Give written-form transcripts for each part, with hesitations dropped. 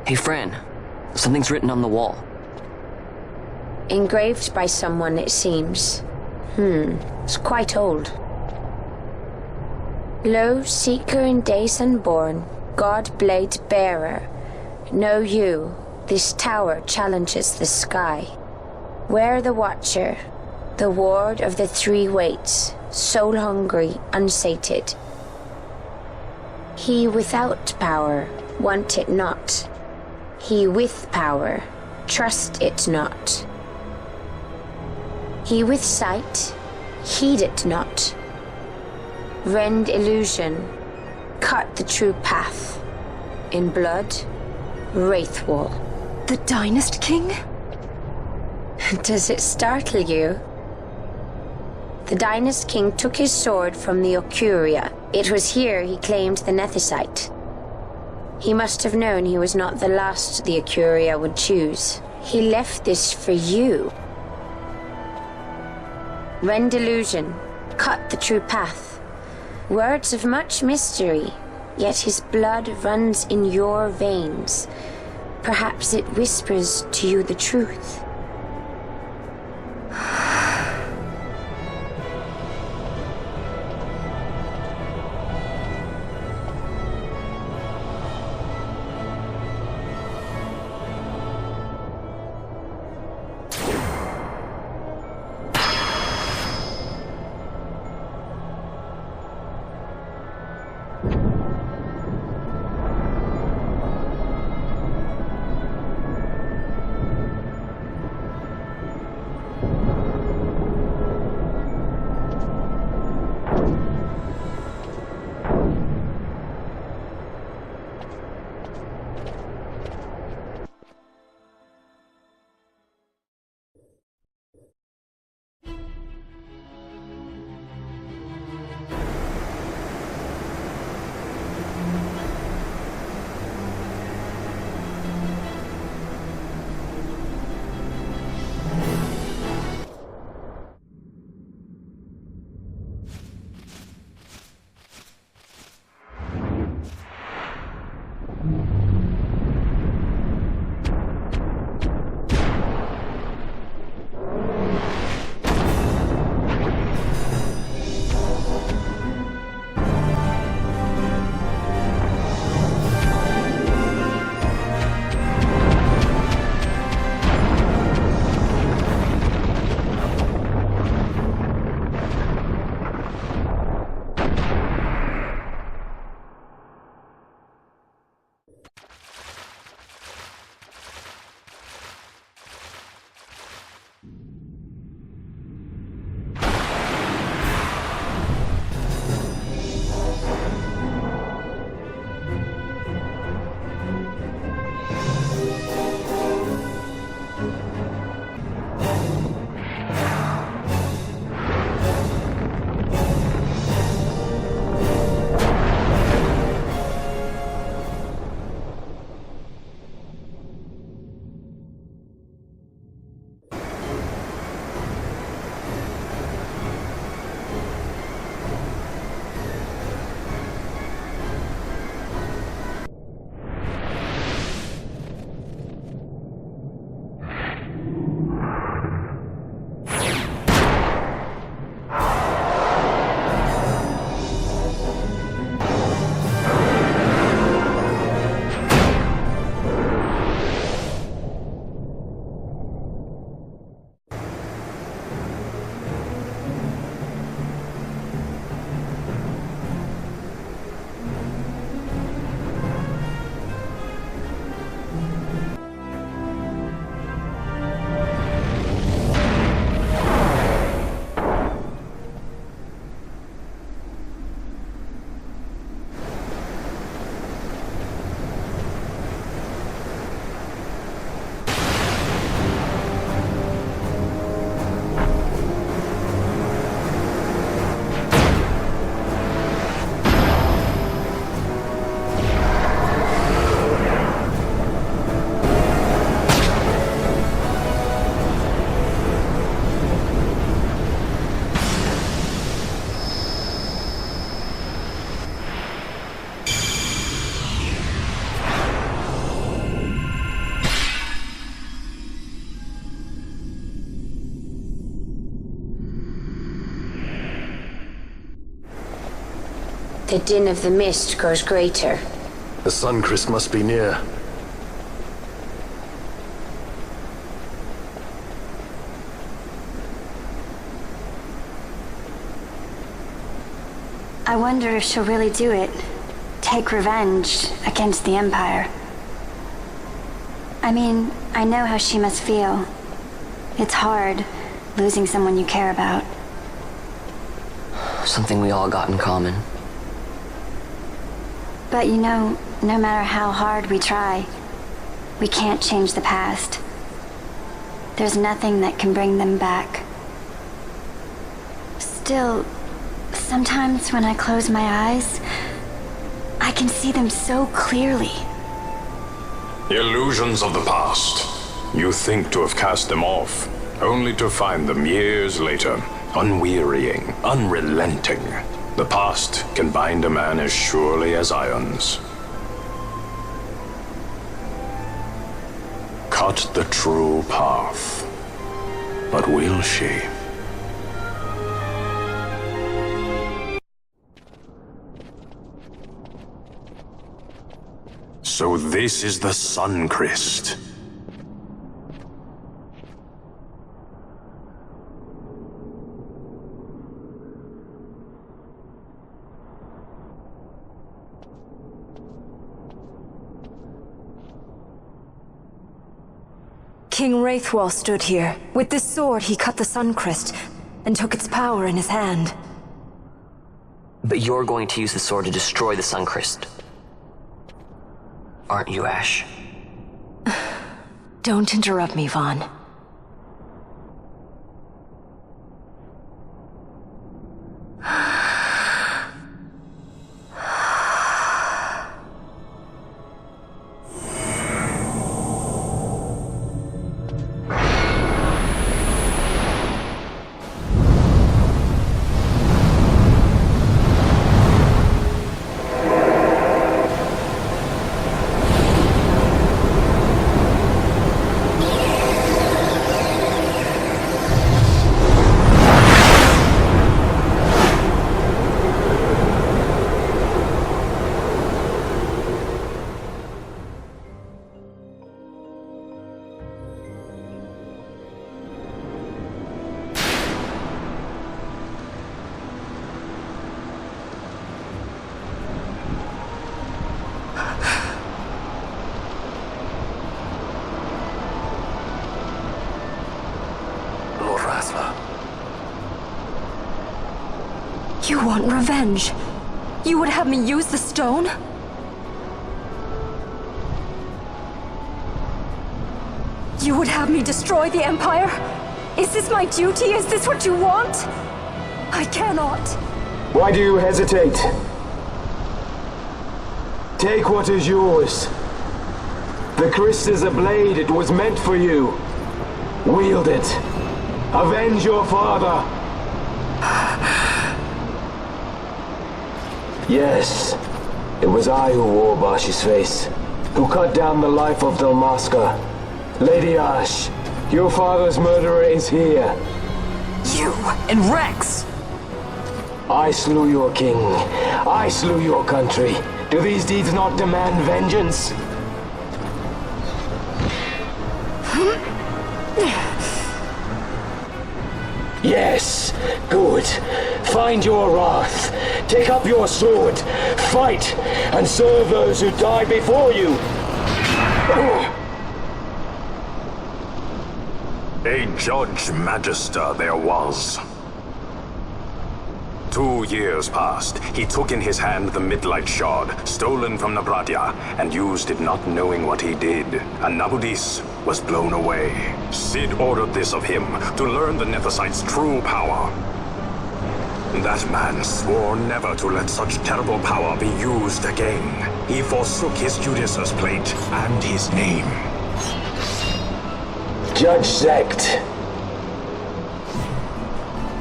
Hey, Fran. Something's written on the wall. Engraved by someone, it seems. It's quite old. Lo, seeker in days unborn, God-blade bearer, know you, this tower challenges the sky. Where the watcher, the ward of the three waits, soul-hungry, unsated. He without power, want it not. He with power, trust it not. He with sight, heed it not. Rend illusion, cut the true path. In blood, Wraithwall. The Dynast King? Does it startle you? The Dynast King took his sword from the Ocuria. It was here he claimed the Nethicite. He must have known he was not the last the Ocuria would choose. He left this for you. Rend illusion, cut the true path. Words of much mystery, yet his blood runs in your veins. Perhaps it whispers to you the truth. The din of the mist grows greater. The Suncrest must be near. I wonder if she'll really do it. Take revenge against the Empire. I mean, I know how she must feel. It's hard, losing someone you care about. Something we all got in common. But you know, no matter how hard we try, we can't change the past. There's nothing that can bring them back. Still, sometimes when I close my eyes, I can see them so clearly. Illusions of the past. You think to have cast them off, only to find them years later, unwearying, unrelenting. The past can bind a man as surely as irons. Cut the true path. But will she? So this is the Suncrest. King Wraithwall stood here. With this sword, he cut the Suncrest and took its power in his hand. But you're going to use the sword to destroy the Suncrest. Aren't you, Ash? Don't interrupt me, Vaughn. You want revenge? You would have me use the stone? You would have me destroy the Empire? Is this my duty? Is this what you want? I cannot. Why do you hesitate? Take what is yours. The Christ is a blade. It was meant for you. Wield it. Avenge your father. Yes, it was I who wore Bashi's face, who cut down the life of Dalmasca. Lady Ash, your father's murderer is here. You and Rex! I slew your king. I slew your country. Do these deeds not demand vengeance? Yes, good. Find your wrath. Take up your sword. Fight, and serve those who died before you. A Judge Magister there was. 2 years passed. He took in his hand the Midlight Shard, stolen from Nabratia, and used it not knowing what he did. And Nabudis was blown away. Cid ordered this of him, to learn the Nethicite's true power. That man swore never to let such terrible power be used again. He forsook his Judas' plate and his name. Judge Sect.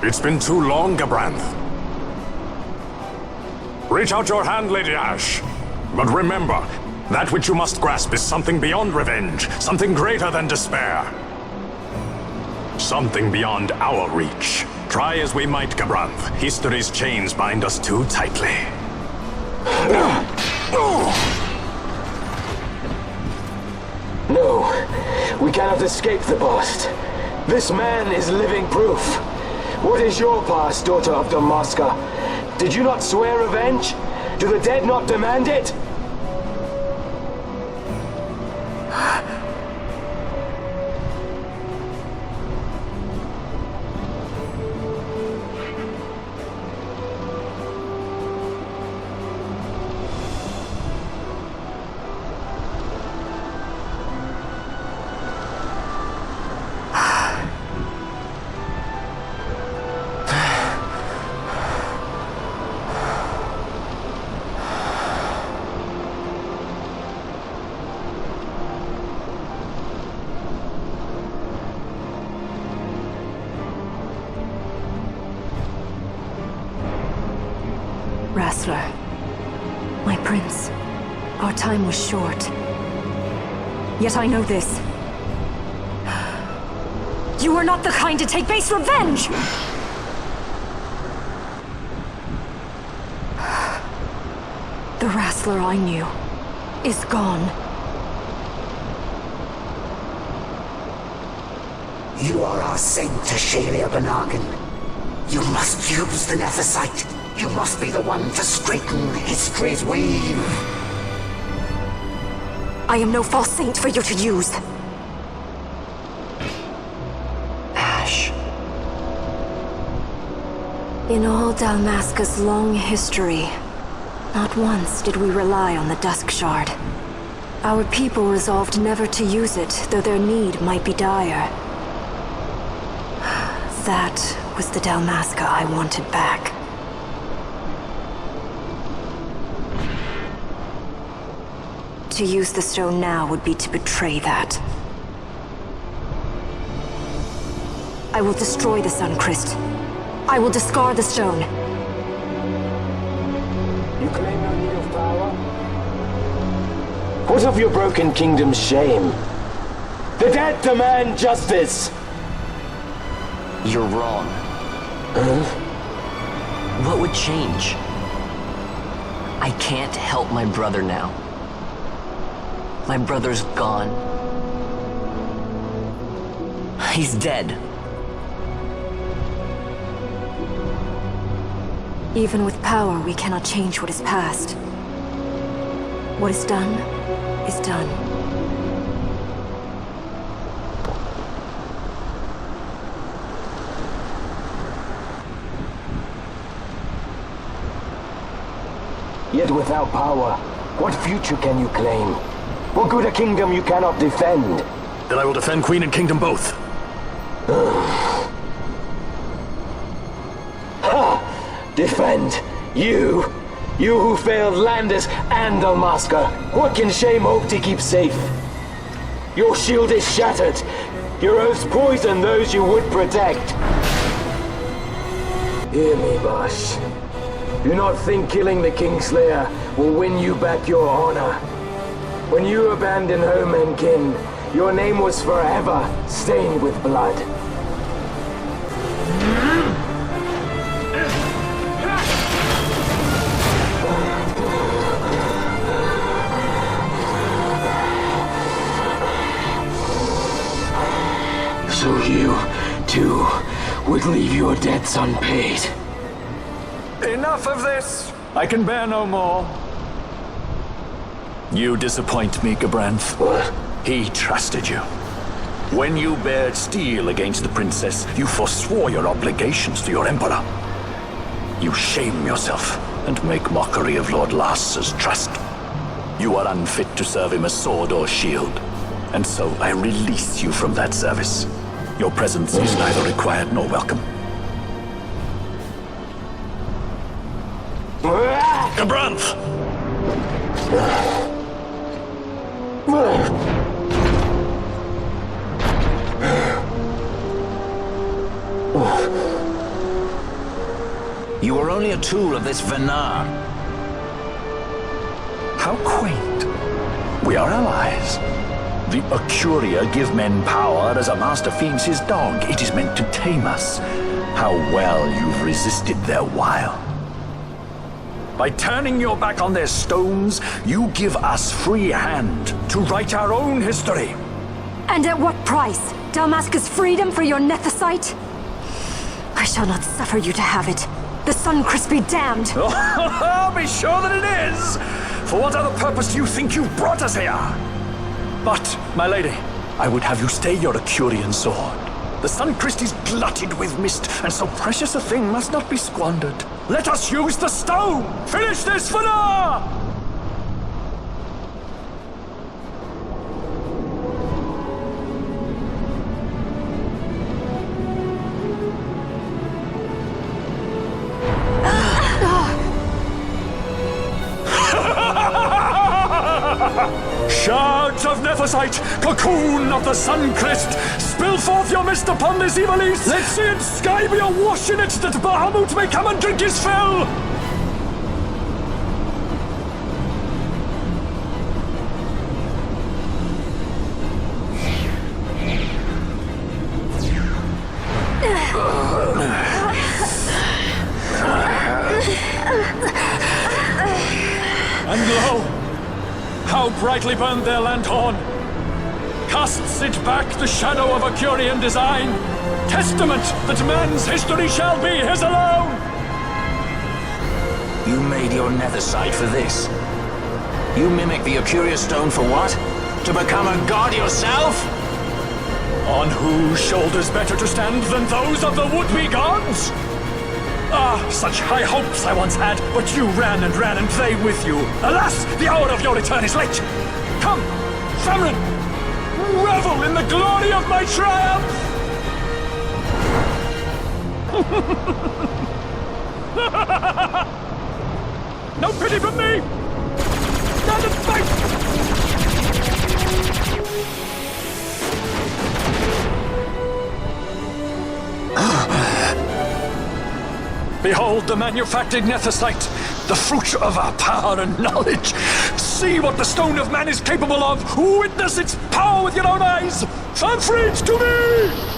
It's been too long, Gabranth. Reach out your hand, Lady Ash. But remember, that which you must grasp is something beyond revenge, something greater than despair. Something beyond our reach. Try as we might, Gabranth, history's chains bind us too tightly. No, we cannot escape the past. This man is living proof. What is your past, daughter of Damaska? Did you not swear revenge? Do the dead not demand it? Wrestler. My prince. Our time was short. Yet I know this. You are not the kind to take base revenge! The Wrestler I knew is gone. You are our saint, Tashalia Banargan. You must use the Nethicite. You must be the one to straighten history's weave. I am no false saint for you to use. Ash. In all Dalmasca's long history, not once did we rely on the Dusk Shard. Our people resolved never to use it, though their need might be dire. That was the Dalmasca I wanted back. To use the stone now would be to betray that. I will destroy the Suncrest. I will discard the stone. You claim no need of power? What of your broken kingdom's shame? The dead demand justice! You're wrong. What would change? I can't help my brother now. My brother's gone. He's dead. Even with power, we cannot change what is past. What is done, is done. Yet without power, what future can you claim? What good a kingdom you cannot defend? Then I will defend Queen and Kingdom both. Defend? You? You who failed Landis and Dalmasca. What can shame hope to keep safe? Your shield is shattered. Your oaths poison those you would protect. Hear me, Bash. Do not think killing the Kingslayer will win you back your honor. When you abandoned home and kin, your name was forever stained with blood. So you, too, would leave your debts unpaid. Enough of this! I can bear no more. You disappoint me, GABRANTH. What? He trusted you. When you bared steel against the princess, you forswore your obligations to your emperor. You shame yourself and make mockery of Lord Lass's trust. You are unfit to serve him as sword or shield, and so I release you from that service. Your presence is neither required nor welcome. GABRANTH! You are only a tool of this Venar. How quaint. We are allies. The Ocuria give men power as a master feeds his dog. It is meant to tame us. How well you've resisted their wile. By turning your back on their stones, you give us free hand to write our own history. And at what price? Dalmasca's freedom for your nethicite? I shall not suffer you to have it. The Suncrest be damned! Oh, be sure that it is! For what other purpose do you think you brought us here? But, my lady, I would have you stay your Acurian sword. The Suncrest is glutted with mist, and so precious a thing must not be squandered. Let us use the stone! Finish this for now! Shards of nethicite, cocoon of the Suncrest, spill forth your mist upon this evil east. Let sea and sky be awash in it, that Bahamut may come and drink his fill. And lo! How brightly burned their lanthorn! Casts it back the shadow of a Curian design, testament that man's history shall be his alone! You made your nethicite for this. You mimic the Acuria stone for what? To become a god yourself? On whose shoulders better to stand than those of the would-be gods? Ah, such high hopes I once had, but you ran and they with you. Alas, the hour of your return is late. Come, Famine, revel in the glory of my triumph! No pity from me! Stand and fight! Behold the manufactured nethicite, the fruit of our power and knowledge. See what the stone of man is capable of. Witness its power with your own eyes. Fanfreed to me!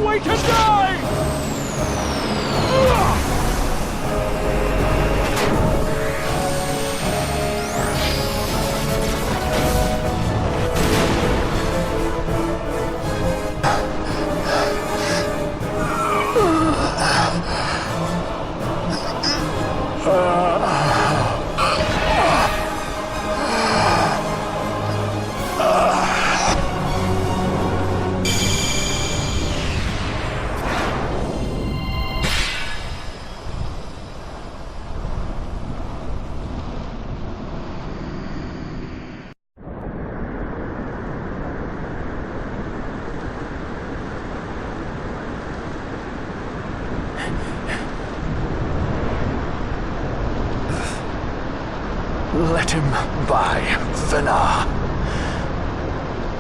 Wake and die! Let him by, Venar.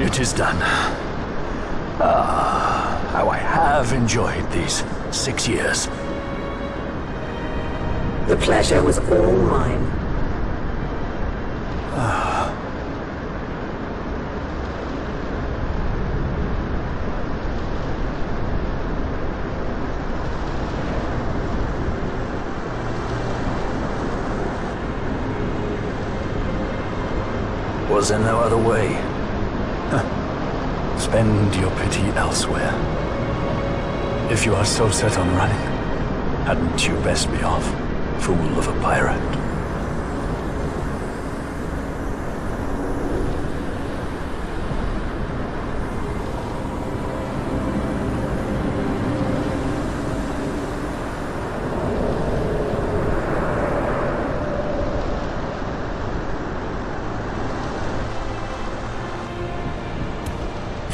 It is done. Ah, how I have enjoyed these 6 years. The pleasure was all mine. Was there no other way? Spend your pity elsewhere. If you are so set on running, hadn't you best be off, fool of a pirate?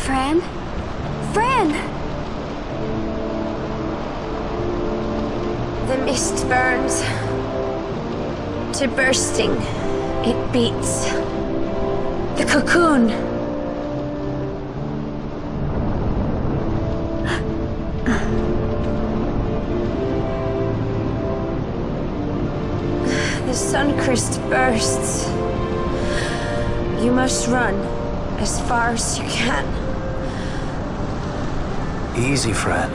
Fran? Fran! The mist burns to bursting. It beats. The cocoon. The Suncrist bursts. You must run as far as you can. Easy, Fran.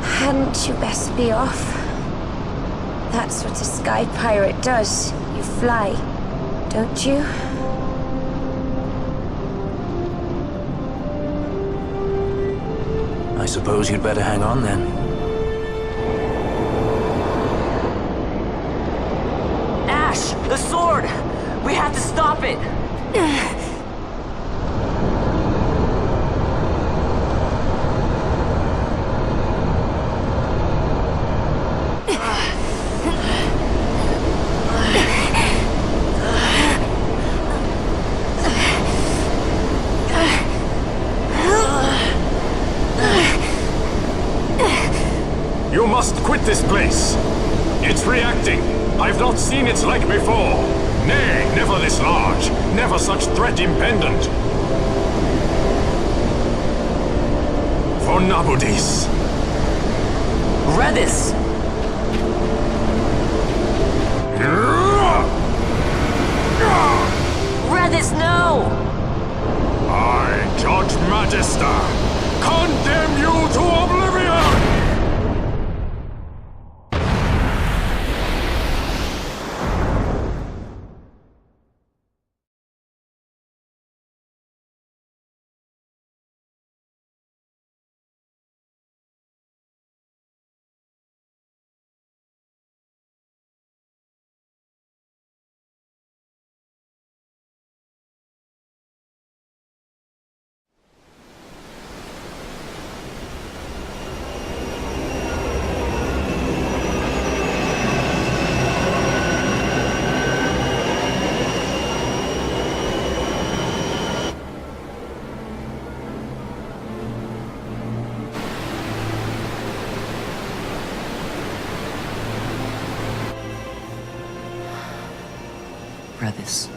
Hadn't you best be off? That's what a sky pirate does. You fly, don't you? I suppose you'd better hang on then. Ash! The sword! We have to stop it! You must quit this place. It's reacting. I've not seen its like before. Nay, never this large. Never such threat impendent. For Nabudis. Redis! Redis, no! I, Judge Magister, condemn you to oblivion! Redis.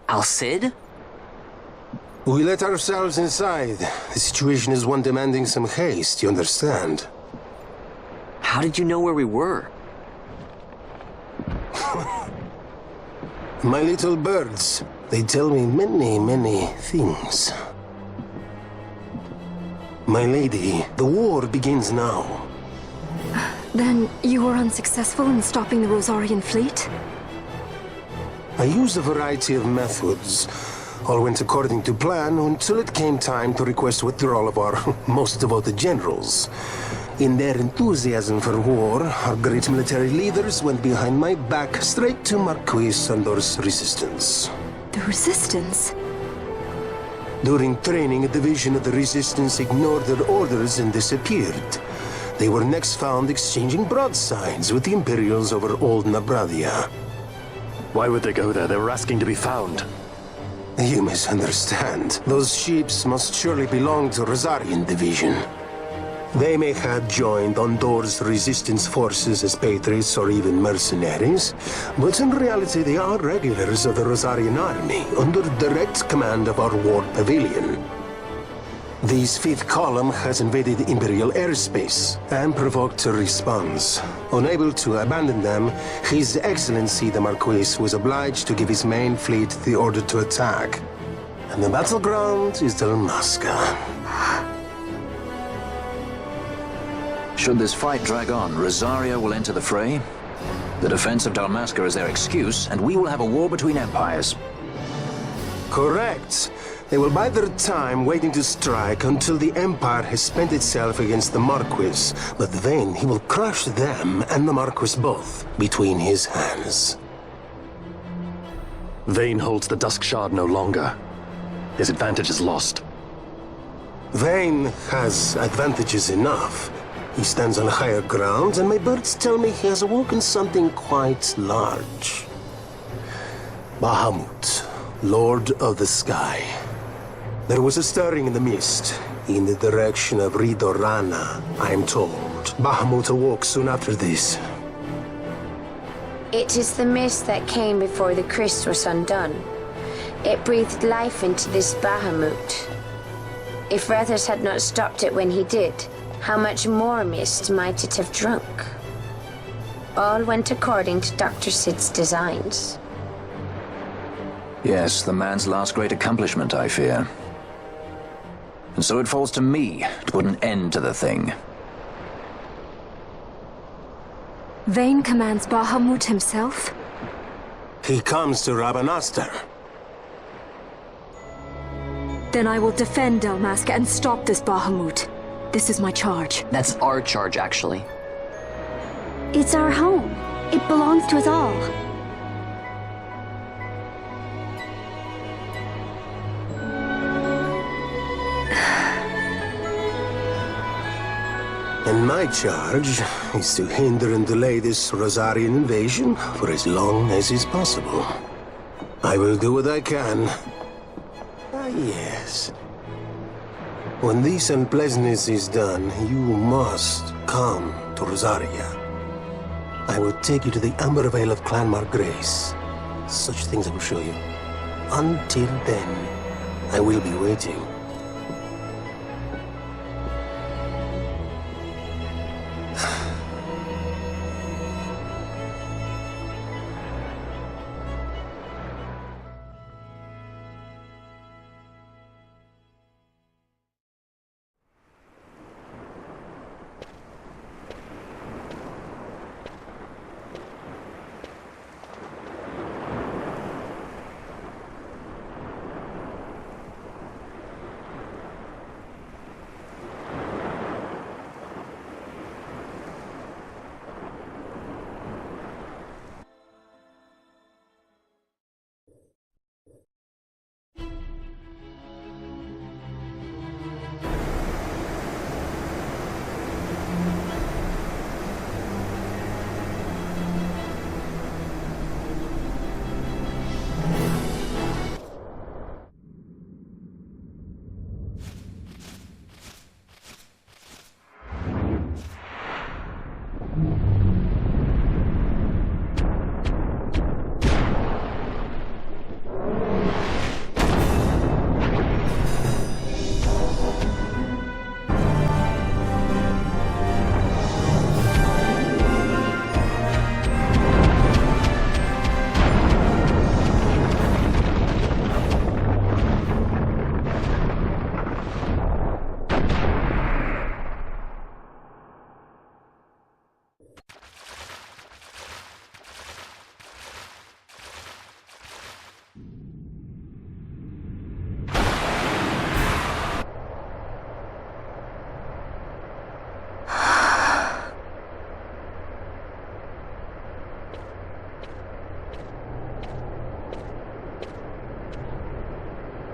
Al-Cid? We let ourselves inside. The situation is one demanding some haste, you understand? How did you know where we were? My little birds. They tell me many, many things. My lady, the war begins now. Then you were unsuccessful in stopping the Rosarian fleet? I used a variety of methods. All went according to plan until it came time to request withdrawal of our most devoted generals. In their enthusiasm for war, our great military leaders went behind my back straight to Marquis Sandor's resistance. The Resistance? During training, a division of the Resistance ignored their orders and disappeared. They were next found exchanging broadsides with the Imperials over Old Nabradia. Why would they go there? They were asking to be found. You misunderstand. Those ships must surely belong to Rosarian Division. They may have joined Ondor's resistance forces as patriots or even mercenaries, but in reality they are regulars of the Rosarian army, under direct command of our war pavilion. This fifth column has invaded Imperial airspace and provoked a response. Unable to abandon them, His Excellency the Marquis was obliged to give his main fleet the order to attack. And the battleground is Dalmasca. Should this fight drag on, Rosaria will enter the fray. The defense of Dalmasca is their excuse, and we will have a war between empires. Correct. They will bide their time waiting to strike until the Empire has spent itself against the Marquis. But then he will crush them and the Marquis both between his hands. Vayne holds the Dusk Shard no longer. His advantage is lost. Vayne has advantages enough. He stands on higher ground, and my birds tell me he has awoken something quite large. Bahamut, Lord of the Sky. There was a stirring in the mist, in the direction of Ridorana, I am told. Bahamut awoke soon after this. It is the mist that came before the Christ was undone. It breathed life into this Bahamut. If Rethus had not stopped it when he did, how much more mist might it have drunk? All went according to Dr. Cid's designs. Yes, the man's last great accomplishment, I fear. And so it falls to me to put an end to the thing. Vayne commands Bahamut himself? He comes to Rabanastar. Then I will defend Dalmasca and stop this Bahamut. This is my charge. That's our charge, actually. It's our home. It belongs to us all. And my charge is to hinder and delay this Rosarian invasion for as long as is possible. I will do what I can. Ah, yes. When this unpleasantness is done, you must come to Rosaria. I will take you to the Amber Vale of Clan Margrace. Such things I will show you. Until then, I will be waiting.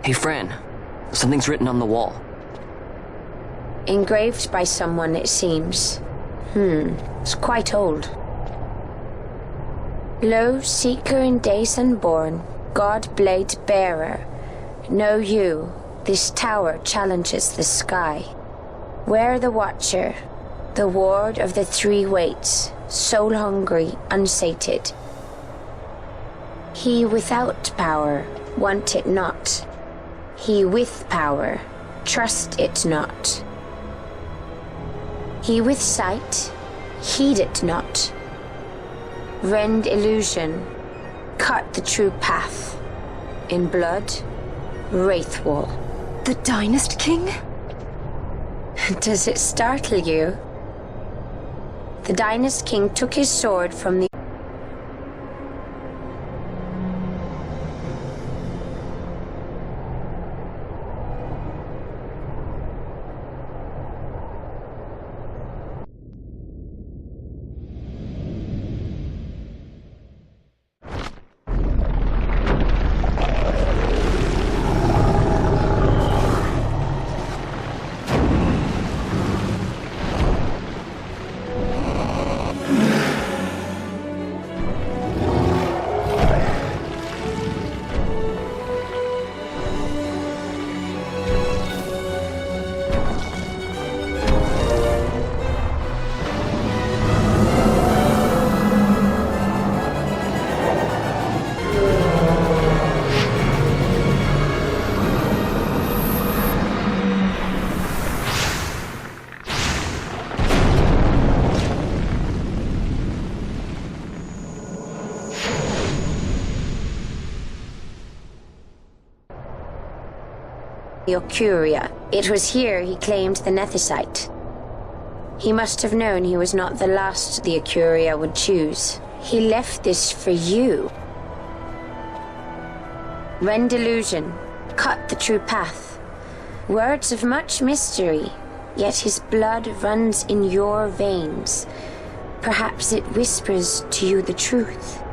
Hey, Fran. Something's written on the wall. Engraved by someone, it seems. It's quite old. Lo, seeker in days unborn, God-blade bearer, know you, this tower challenges the sky. Where the watcher, the ward of the three waits, soul-hungry, unsated. He without power, want it not. He with power, trust it not. He with sight, heed it not. Rend illusion, cut the true path. In blood, Wraithwall. The Dynast King? Does it startle you? The Dynast King took his sword from the Ocuria. It was here he claimed the Nethicite. He must have known he was not the last the Ocuria would choose. He left this for you. Rend illusion, cut the true path. Words of much mystery, yet his blood runs in your veins. Perhaps it whispers to you the truth.